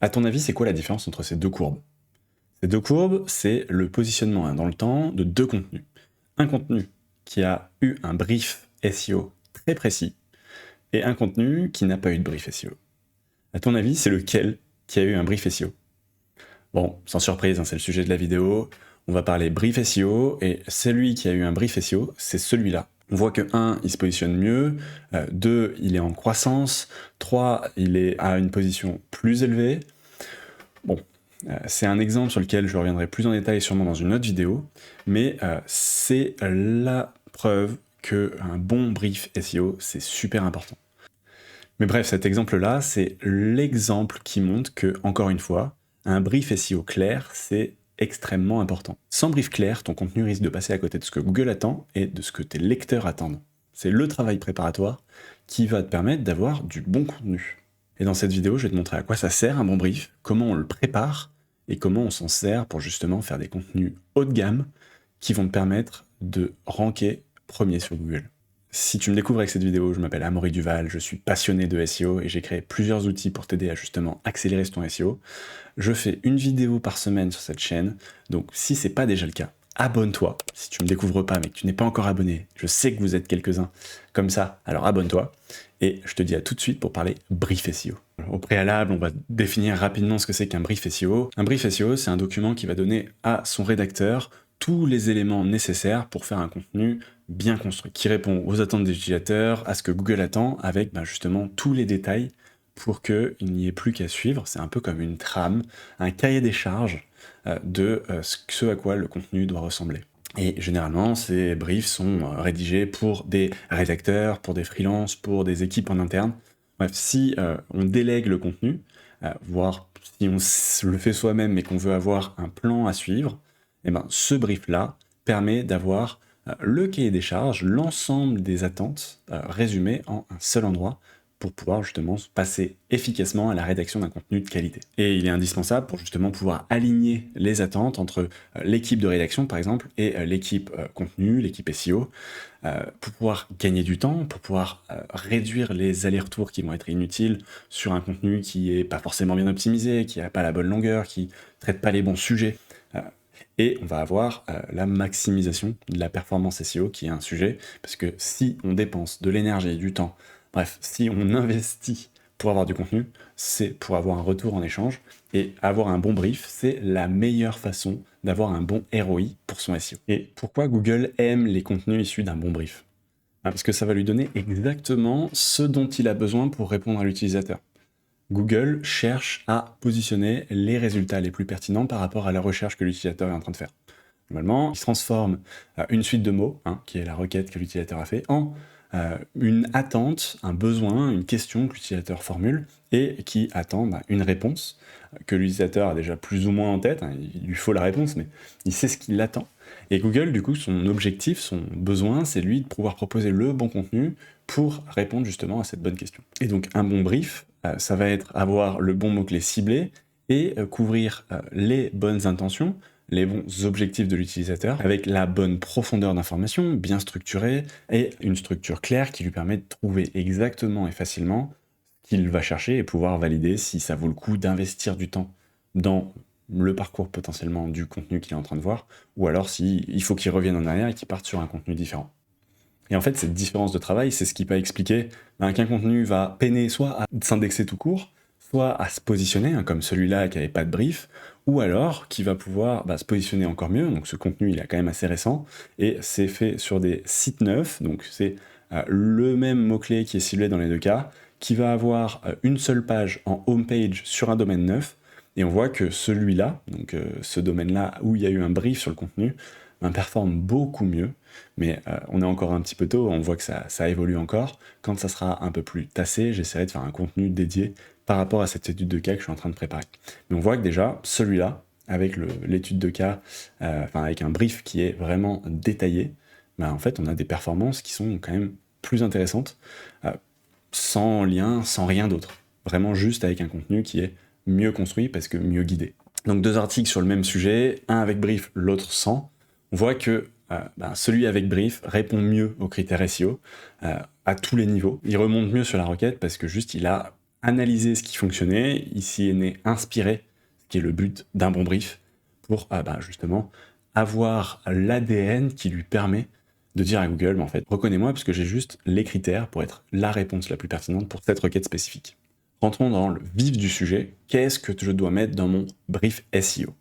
À ton avis, c'est quoi la différence entre ces deux courbes? Ces deux courbes, c'est le positionnement dans le temps de deux contenus. Un contenu qui a eu un brief SEO très précis et un contenu qui n'a pas eu de brief SEO. À ton avis, c'est lequel qui a eu un brief SEO? Bon, sans surprise, c'est le sujet de la vidéo. On va parler brief SEO et celui qui a eu un brief SEO, c'est celui-là. On voit que 1, il se positionne mieux, 2, il est en croissance, 3, il est à une position plus élevée. Bon, c'est un exemple sur lequel je reviendrai plus en détail sûrement dans une autre vidéo, mais c'est la preuve qu'un bon brief SEO, c'est super important. Mais bref, cet exemple-là, c'est l'exemple qui montre que, encore une fois, un brief SEO clair, c'est extrêmement important. Sans brief clair, ton contenu risque de passer à côté de ce que Google attend et de ce que tes lecteurs attendent. C'est le travail préparatoire qui va te permettre d'avoir du bon contenu. Et dans cette vidéo, je vais te montrer à quoi ça sert un bon brief, comment on le prépare et comment on s'en sert pour justement faire des contenus haut de gamme qui vont te permettre de ranker premier sur Google. Si tu me découvres avec cette vidéo, je m'appelle Amaury Duval, je suis passionné de SEO et j'ai créé plusieurs outils pour t'aider à justement accélérer ton SEO. Je fais une vidéo par semaine sur cette chaîne, donc si c'est pas déjà le cas, abonne-toi. Si tu me découvres pas mais que tu n'es pas encore abonné, je sais que vous êtes quelques-uns comme ça, alors abonne-toi. Et je te dis à tout de suite pour parler brief SEO. Au préalable, on va définir rapidement ce que c'est qu'un brief SEO. Un brief SEO, c'est un document qui va donner à son rédacteur tous les éléments nécessaires pour faire un contenu bien construit, qui répond aux attentes des utilisateurs, à ce que Google attend, avec justement tous les détails pour qu'il n'y ait plus qu'à suivre. C'est un peu comme une trame, un cahier des charges de ce à quoi le contenu doit ressembler. Et généralement, ces briefs sont rédigés pour des rédacteurs, pour des freelances, pour des équipes en interne. Bref, si on délègue le contenu, voire si on le fait soi-même mais qu'on veut avoir un plan à suivre, eh ben, ce brief-là permet d'avoir le cahier des charges, l'ensemble des attentes résumées en un seul endroit pour pouvoir justement passer efficacement à la rédaction d'un contenu de qualité. Et il est indispensable pour justement pouvoir aligner les attentes entre l'équipe de rédaction par exemple et l'équipe contenu, l'équipe SEO, pour pouvoir gagner du temps, pour pouvoir réduire les allers-retours qui vont être inutiles sur un contenu qui n'est pas forcément bien optimisé, qui n'a pas la bonne longueur, qui ne traite pas les bons sujets. Et on va avoir la maximisation de la performance SEO qui est un sujet, parce que si on dépense de l'énergie et du temps, bref, si on investit pour avoir du contenu, c'est pour avoir un retour en échange, et avoir un bon brief, c'est la meilleure façon d'avoir un bon ROI pour son SEO. Et pourquoi Google aime les contenus issus d'un bon brief? Parce que ça va lui donner exactement ce dont il a besoin pour répondre à l'utilisateur. Google cherche à positionner les résultats les plus pertinents par rapport à la recherche que l'utilisateur est en train de faire. Normalement, il transforme une suite de mots, qui est la requête que l'utilisateur a fait, en une attente, un besoin, une question que l'utilisateur formule et qui attend une réponse que l'utilisateur a déjà plus ou moins en tête. Il lui faut la réponse, mais il sait ce qu'il attend. Et Google, du coup, son objectif, son besoin, c'est lui de pouvoir proposer le bon contenu pour répondre justement à cette bonne question. Et donc, un bon brief, ça va être avoir le bon mot-clé ciblé et couvrir les bonnes intentions, les bons objectifs de l'utilisateur, avec la bonne profondeur d'information, bien structurée, et une structure claire qui lui permet de trouver exactement et facilement ce qu'il va chercher et pouvoir valider si ça vaut le coup d'investir du temps dans le parcours potentiellement du contenu qu'il est en train de voir, ou alors s'il faut qu'il revienne en arrière et qu'il parte sur un contenu différent. Et en fait, cette différence de travail, c'est ce qui peut expliquer qu'un contenu va peiner soit à s'indexer tout court, soit à se positionner, comme celui-là qui n'avait pas de brief, ou alors qui va pouvoir se positionner encore mieux. Donc ce contenu, il est quand même assez récent, et c'est fait sur des sites neufs, donc c'est le même mot-clé qui est ciblé dans les deux cas, qui va avoir une seule page en homepage sur un domaine neuf, et on voit que celui-là, donc ce domaine-là où il y a eu un brief sur le contenu, performe beaucoup mieux, mais on est encore un petit peu tôt, on voit que ça évolue encore. Quand ça sera un peu plus tassé, j'essaierai de faire un contenu dédié par rapport à cette étude de cas que je suis en train de préparer. Mais on voit que déjà, celui-là, avec l'étude de cas, avec un brief qui est vraiment détaillé, en fait, on a des performances qui sont quand même plus intéressantes, sans lien, sans rien d'autre. Vraiment juste avec un contenu qui est mieux construit parce que mieux guidé. Donc 2 articles sur le même sujet, un avec brief, l'autre sans. On voit que celui avec brief répond mieux aux critères SEO à tous les niveaux. Il remonte mieux sur la requête parce que juste il a analyser ce qui fonctionnait, ici est né inspirer, ce qui est le but d'un bon brief, pour justement avoir l'ADN qui lui permet de dire à Google, en fait, reconnais-moi parce que j'ai juste les critères pour être la réponse la plus pertinente pour cette requête spécifique. Rentrons dans le vif du sujet. Qu'est-ce que je dois mettre dans mon brief SEO?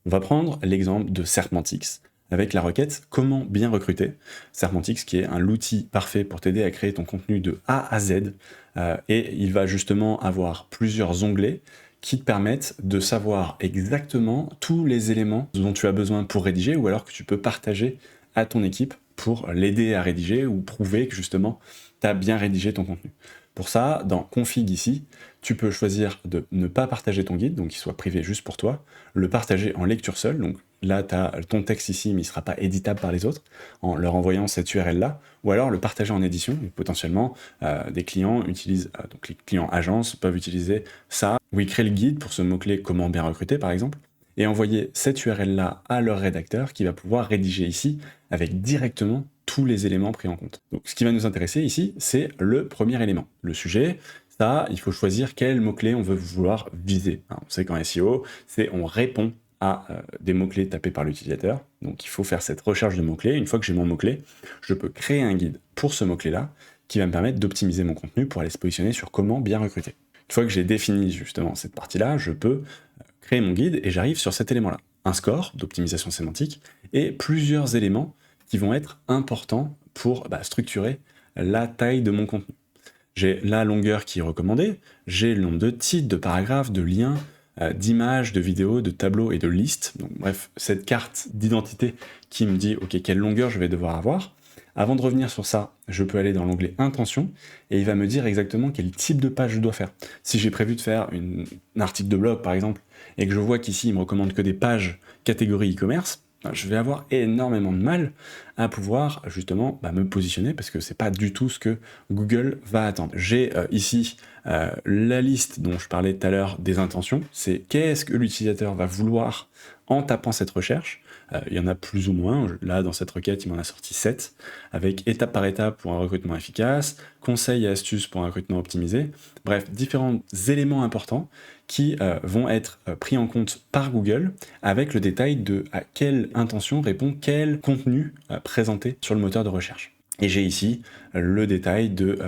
On va prendre l'exemple de Serpentix avec la requête comment bien recruter. Serpentix qui est l'outil parfait pour t'aider à créer ton contenu de A à Z et il va justement avoir plusieurs onglets qui te permettent de savoir exactement tous les éléments dont tu as besoin pour rédiger ou alors que tu peux partager à ton équipe pour l'aider à rédiger ou prouver que justement tu as bien rédigé ton contenu. Pour ça, dans Config ici, tu peux choisir de ne pas partager ton guide, donc qu'il soit privé juste pour toi, le partager en lecture seule, donc là tu as ton texte ici mais il ne sera pas éditable par les autres, en leur envoyant cette URL là, ou alors le partager en édition, et potentiellement des clients utilisent, donc les clients agences peuvent utiliser ça, où ils créent le guide pour ce mot-clé comment bien recruter par exemple, et envoyer cette URL là à leur rédacteur qui va pouvoir rédiger ici avec directement tous les éléments pris en compte. Donc ce qui va nous intéresser ici, c'est le premier élément, le sujet. Ça, il faut choisir quel mot-clé on veut vouloir viser. On sait qu'en SEO, on répond à des mots-clés tapés par l'utilisateur. Donc il faut faire cette recherche de mots-clés. Une fois que j'ai mon mot-clé, je peux créer un guide pour ce mot-clé-là qui va me permettre d'optimiser mon contenu pour aller se positionner sur comment bien recruter. Une fois que j'ai défini justement cette partie-là, je peux créer mon guide et j'arrive sur cet élément-là. Un score d'optimisation sémantique et plusieurs éléments qui vont être importants pour structurer la taille de mon contenu. J'ai la longueur qui est recommandée, j'ai le nombre de titres, de paragraphes, de liens, d'images, de vidéos, de tableaux et de listes. Donc bref, cette carte d'identité qui me dit ok quelle longueur je vais devoir avoir. Avant de revenir sur ça, je peux aller dans l'onglet intention et il va me dire exactement quel type de page je dois faire. Si j'ai prévu de faire un article de blog par exemple et que je vois qu'ici il me recommande que des pages catégorie e-commerce, je vais avoir énormément de mal à pouvoir justement me positionner parce que c'est pas du tout ce que Google va attendre. J'ai ici la liste dont je parlais tout à l'heure des intentions, c'est qu'est-ce que l'utilisateur va vouloir en tapant cette recherche. Il y en a plus ou moins, là dans cette requête il m'en a sorti 7, avec étape par étape pour un recrutement efficace, conseils et astuces pour un recrutement optimisé, bref, différents éléments importants qui vont être pris en compte par Google avec le détail de à quelle intention répond quel contenu présenté sur le moteur de recherche. Et j'ai ici le détail de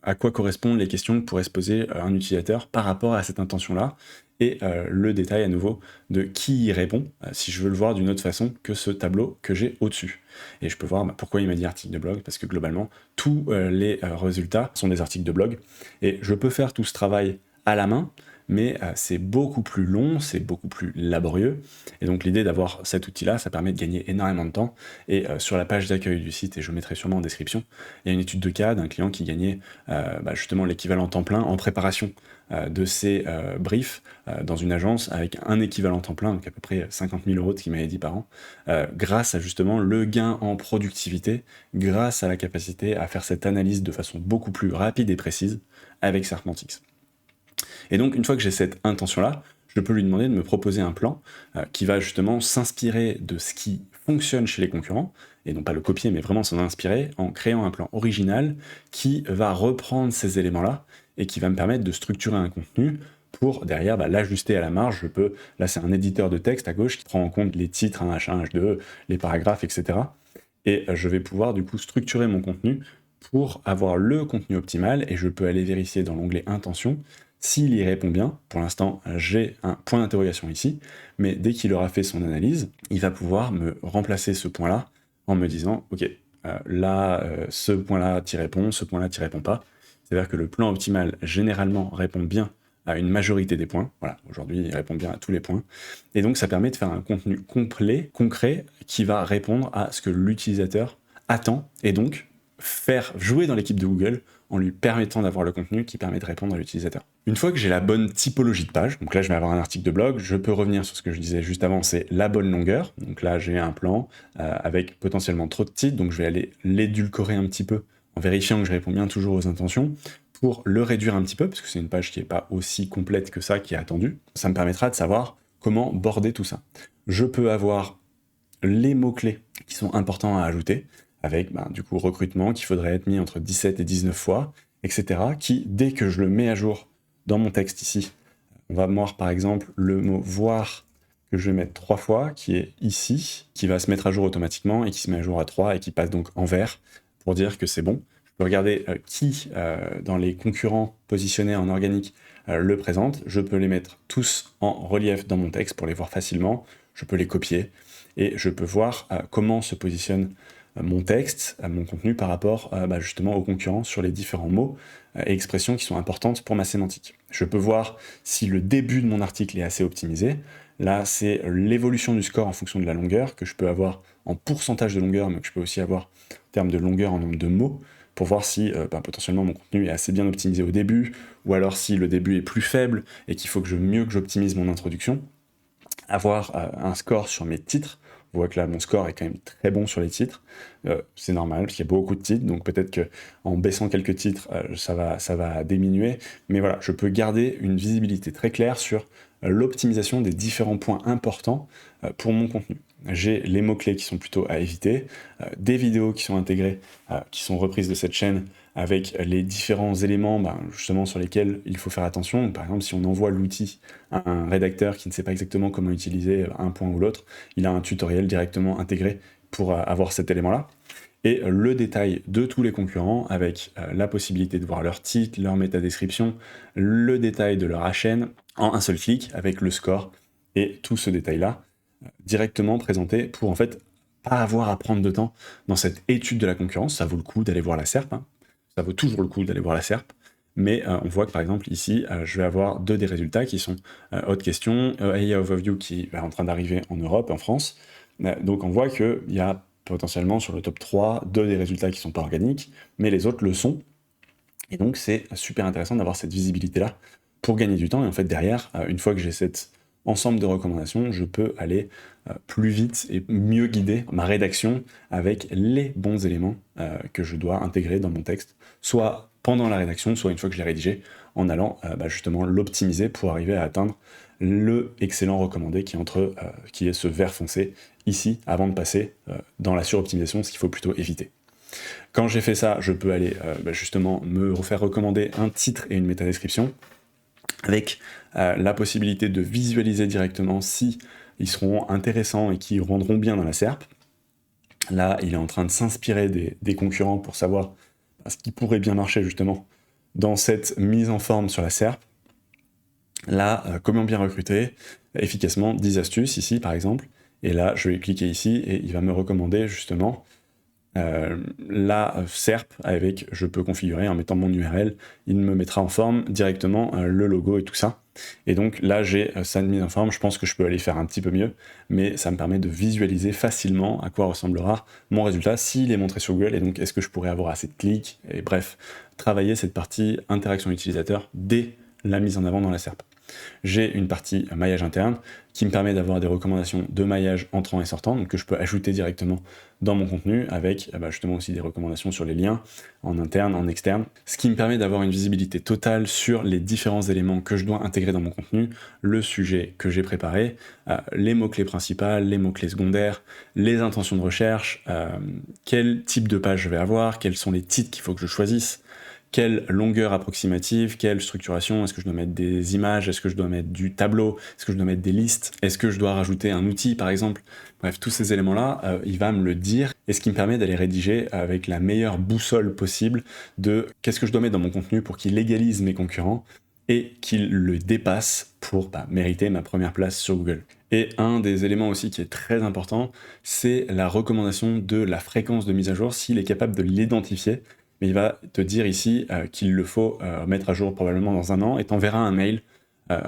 à quoi correspondent les questions que pourrait se poser un utilisateur par rapport à cette intention-là, et le détail à nouveau de qui y répond, si je veux le voir d'une autre façon que ce tableau que j'ai au-dessus. Et je peux voir pourquoi il m'a dit article de blog, parce que globalement, tous les résultats sont des articles de blog, et je peux faire tout ce travail à la main, mais c'est beaucoup plus long, c'est beaucoup plus laborieux, et donc l'idée d'avoir cet outil-là, ça permet de gagner énormément de temps, et sur la page d'accueil du site, et je mettrai sûrement en description, il y a une étude de cas d'un client qui gagnait justement l'équivalent temps plein en préparation de ses briefs dans une agence avec un équivalent temps plein, donc à peu près 50 000 € de ce qu'il m'avait dit par an, grâce à justement le gain en productivité, grâce à la capacité à faire cette analyse de façon beaucoup plus rapide et précise avec Serpentix. Et donc, une fois que j'ai cette intention-là, je peux lui demander de me proposer un plan qui va justement s'inspirer de ce qui fonctionne chez les concurrents, et non pas le copier, mais vraiment s'en inspirer en créant un plan original qui va reprendre ces éléments-là et qui va me permettre de structurer un contenu pour derrière l'ajuster à la marge. Je peux, là c'est un éditeur de texte à gauche qui prend en compte les titres, H1, H2, les paragraphes, etc. Et je vais pouvoir du coup structurer mon contenu pour avoir le contenu optimal, et je peux aller vérifier dans l'onglet intention s'il y répond bien. Pour l'instant, j'ai un point d'interrogation ici, mais dès qu'il aura fait son analyse, il va pouvoir me remplacer ce point-là en me disant « Ok, ce point-là t'y répond, ce point-là t'y répond pas ». C'est-à-dire que le plan optimal, généralement, répond bien à une majorité des points. Voilà, aujourd'hui, il répond bien à tous les points. Et donc, ça permet de faire un contenu complet, concret, qui va répondre à ce que l'utilisateur attend, et donc faire jouer dans l'équipe de Google en lui permettant d'avoir le contenu qui permet de répondre à l'utilisateur. Une fois que j'ai la bonne typologie de page, donc là je vais avoir un article de blog, je peux revenir sur ce que je disais juste avant, c'est la bonne longueur. Donc là j'ai un plan avec potentiellement trop de titres, donc je vais aller l'édulcorer un petit peu en vérifiant que je réponds bien toujours aux intentions, pour le réduire un petit peu, parce que c'est une page qui n'est pas aussi complète que ça qui est attendue. Ça me permettra de savoir comment border tout ça. Je peux avoir les mots-clés qui sont importants à ajouter, avec du coup recrutement qu'il faudrait être mis entre 17 et 19 fois, etc., qui, dès que je le mets à jour dans mon texte ici, on va voir par exemple le mot voir que je vais mettre 3 fois, qui est ici, qui va se mettre à jour automatiquement et qui se met à jour à 3 et qui passe donc en vert pour dire que c'est bon. Je peux regarder qui, dans les concurrents positionnés en organique, le présente. Je peux les mettre tous en relief dans mon texte pour les voir facilement. Je peux les copier et je peux voir comment se positionne mon texte, mon contenu par rapport justement aux concurrents sur les différents mots et expressions qui sont importantes pour ma sémantique. Je peux voir si le début de mon article est assez optimisé. Là, c'est l'évolution du score en fonction de la longueur, que je peux avoir en pourcentage de longueur, mais que je peux aussi avoir en termes de longueur en nombre de mots, pour voir si potentiellement mon contenu est assez bien optimisé au début, ou alors si le début est plus faible et qu'il faut que mieux que j'optimise mon introduction. Avoir un score sur mes titres. On voit que là, mon score est quand même très bon sur les titres. C'est normal, parce qu'il y a beaucoup de titres, donc peut-être qu'en baissant quelques titres, ça va diminuer. Mais voilà, je peux garder une visibilité très claire sur l'optimisation des différents points importants pour mon contenu. J'ai les mots-clés qui sont plutôt à éviter, des vidéos qui sont intégrées, qui sont reprises de cette chaîne, avec les différents éléments justement sur lesquels il faut faire attention. Par exemple, si on envoie l'outil à un rédacteur qui ne sait pas exactement comment utiliser un point ou l'autre, il a un tutoriel directement intégré pour avoir cet élément-là. Et le détail de tous les concurrents avec la possibilité de voir leur titre, leur métadescription, le détail de leur HN en un seul clic avec le score et tout ce détail-là directement présenté pour en fait pas avoir à prendre de temps dans cette étude de la concurrence. Ça vaut le coup d'aller voir la SERP, ça vaut toujours le coup d'aller voir la SERP, mais on voit que par exemple ici, je vais avoir deux des résultats qui sont Haute Question, AI Overview qui est en train d'arriver en Europe, en France. Donc on voit qu'il y a potentiellement sur le top 3 deux des résultats qui ne sont pas organiques, mais les autres le sont. Et donc c'est super intéressant d'avoir cette visibilité-là pour gagner du temps. Et en fait derrière, une fois que j'ai cet ensemble de recommandations, je peux aller plus vite et mieux guider ma rédaction avec les bons éléments que je dois intégrer dans mon texte, soit pendant la rédaction, soit une fois que je l'ai rédigé, en allant justement l'optimiser pour arriver à atteindre le excellent recommandé qui est ce vert foncé ici, avant de passer dans la suroptimisation, ce qu'il faut plutôt éviter. Quand j'ai fait ça, je peux aller justement me refaire recommander un titre et une métadescription, avec la possibilité de visualiser directement si ils seront intéressants et qui rendront bien dans la SERP. Là, il est en train de s'inspirer des concurrents pour savoir ce qui pourrait bien marcher justement dans cette mise en forme sur la SERP. Là, comment bien recruter efficacement 10 astuces ici par exemple. Et là, je vais cliquer ici et il va me recommander justement la SERP avec, je peux configurer en mettant mon URL, il me mettra en forme directement le logo et tout ça. Et donc là j'ai ça de mise en forme, je pense que je peux aller faire un petit peu mieux, mais ça me permet de visualiser facilement à quoi ressemblera mon résultat s'il est montré sur Google, et donc est-ce que je pourrais avoir assez de clics, et bref, travailler cette partie interaction utilisateur dès la mise en avant dans la SERP. J'ai une partie maillage interne qui me permet d'avoir des recommandations de maillage entrant et sortant, donc que je peux ajouter directement dans mon contenu avec justement aussi des recommandations sur les liens en interne, en externe, ce qui me permet d'avoir une visibilité totale sur les différents éléments que je dois intégrer dans mon contenu, le sujet que j'ai préparé, les mots-clés principaux, les mots-clés secondaires, les intentions de recherche, quel type de page je vais avoir, quels sont les titres qu'il faut que je choisisse, quelle longueur approximative, quelle structuration, est-ce que je dois mettre des images, est-ce que je dois mettre du tableau, est-ce que je dois mettre des listes, est-ce que je dois rajouter un outil par exemple. Bref, tous ces éléments-là, il va me le dire, et ce qui me permet d'aller rédiger avec la meilleure boussole possible de qu'est-ce que je dois mettre dans mon contenu pour qu'il égalise mes concurrents et qu'il le dépasse pour mériter ma première place sur Google. Et un des éléments aussi qui est très important, c'est la recommandation de la fréquence de mise à jour, s'il est capable de l'identifier. Mais il va te dire ici qu'il le faut mettre à jour probablement dans un an, et t'enverra un mail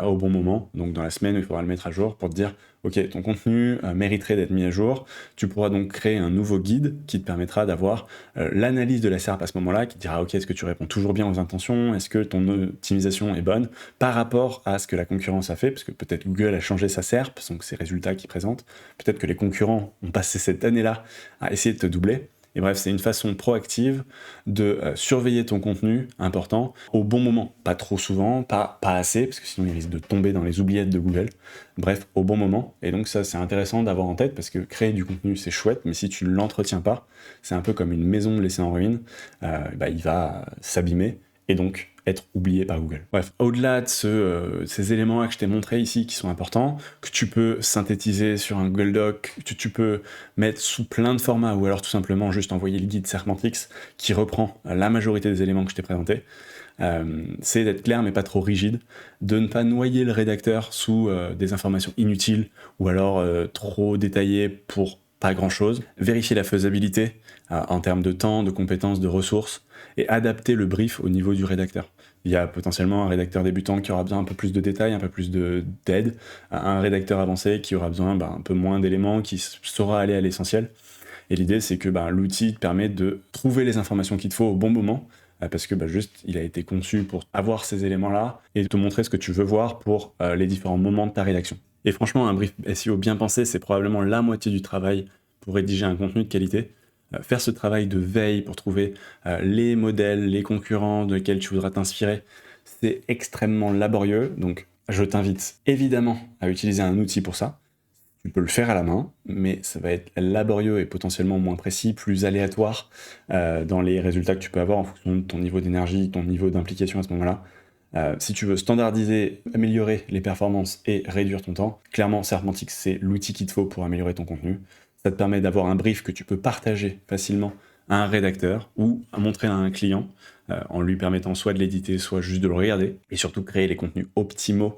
au bon moment, donc dans la semaine où il faudra le mettre à jour pour te dire ok, ton contenu mériterait d'être mis à jour. Tu pourras donc créer un nouveau guide qui te permettra d'avoir l'analyse de la SERP à ce moment-là, qui te dira ok, est-ce que tu réponds toujours bien aux intentions, est-ce que ton optimisation est bonne par rapport à ce que la concurrence a fait, parce que peut-être Google a changé sa SERP, donc ses résultats qu'il présente, peut-être que les concurrents ont passé cette année-là à essayer de te doubler. Et bref, c'est une façon proactive de surveiller ton contenu important au bon moment. Pas trop souvent, pas assez, parce que sinon il risque de tomber dans les oubliettes de Google. Bref, au bon moment. Et donc ça, c'est intéressant d'avoir en tête, parce que créer du contenu, c'est chouette, mais si tu ne l'entretiens pas, c'est un peu comme une maison laissée en ruine, il va s'abîmer. et donc être oublié par Google. Bref, au-delà de ces éléments-là que je t'ai montrés ici qui sont importants, que tu peux synthétiser sur un Google Doc, que tu peux mettre sous plein de formats, ou alors tout simplement juste envoyer le guide Semantics qui reprend la majorité des éléments que je t'ai présentés, c'est d'être clair mais pas trop rigide, de ne pas noyer le rédacteur sous des informations inutiles ou alors trop détaillées pour pas grand chose, vérifier la faisabilité en termes de temps, de compétences, de ressources, et adapter le brief au niveau du rédacteur. Il y a potentiellement un rédacteur débutant qui aura besoin un peu plus de détails, un peu plus d'aide, un rédacteur avancé qui aura besoin un peu moins d'éléments, qui saura aller à l'essentiel. Et l'idée, c'est que l'outil te permet de trouver les informations qu'il te faut au bon moment, parce que juste, il a été conçu pour avoir ces éléments-là et te montrer ce que tu veux voir pour les différents moments de ta rédaction. Et franchement, un brief SEO bien pensé, c'est probablement la moitié du travail pour rédiger un contenu de qualité. Faire ce travail de veille pour trouver les modèles, les concurrents de lesquels tu voudras t'inspirer, c'est extrêmement laborieux. Donc, je t'invite évidemment à utiliser un outil pour ça. Tu peux le faire à la main, mais ça va être laborieux et potentiellement moins précis, plus aléatoire dans les résultats que tu peux avoir en fonction de ton niveau d'énergie, ton niveau d'implication à ce moment-là. Si tu veux standardiser, améliorer les performances et réduire ton temps, clairement Semantics, c'est l'outil qu'il te faut pour améliorer ton contenu. Ça te permet d'avoir un brief que tu peux partager facilement à un rédacteur ou à montrer à un client en lui permettant soit de l'éditer, soit juste de le regarder, et surtout créer les contenus optimaux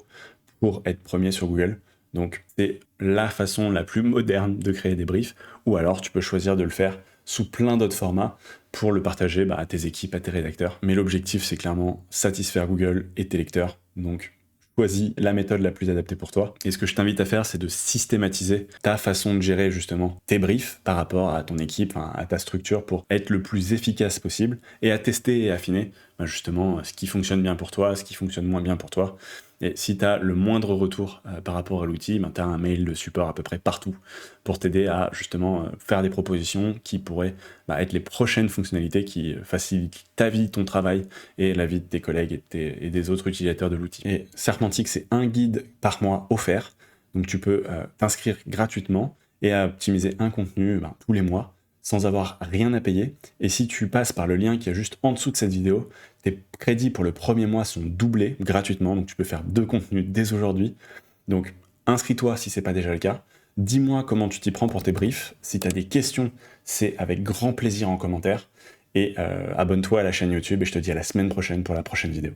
pour être premier sur Google. Donc c'est la façon la plus moderne de créer des briefs, ou alors tu peux choisir de le faire sous plein d'autres formats pour le partager à tes équipes, à tes rédacteurs. Mais l'objectif, c'est clairement satisfaire Google et tes lecteurs. Donc choisis la méthode la plus adaptée pour toi. Et ce que je t'invite à faire, c'est de systématiser ta façon de gérer justement tes briefs par rapport à ton équipe, à ta structure, pour être le plus efficace possible et à tester et affiner justement ce qui fonctionne bien pour toi, ce qui fonctionne moins bien pour toi. Et si tu as le moindre retour par rapport à l'outil, tu as un mail de support à peu près partout pour t'aider à justement faire des propositions qui pourraient être les prochaines fonctionnalités qui facilitent ta vie, ton travail et la vie de tes collègues et des autres utilisateurs de l'outil. Et Semantics, c'est un guide par mois offert, donc tu peux t'inscrire gratuitement et optimiser un contenu tous les mois sans avoir rien à payer. Et si tu passes par le lien qui est juste en dessous de cette vidéo, tes crédits pour le premier mois sont doublés gratuitement, donc tu peux faire 2 contenus dès aujourd'hui. Donc inscris-toi si ce n'est pas déjà le cas. Dis-moi comment tu t'y prends pour tes briefs. Si tu as des questions, c'est avec grand plaisir en commentaire. Et abonne-toi à la chaîne YouTube et je te dis à la semaine prochaine pour la prochaine vidéo.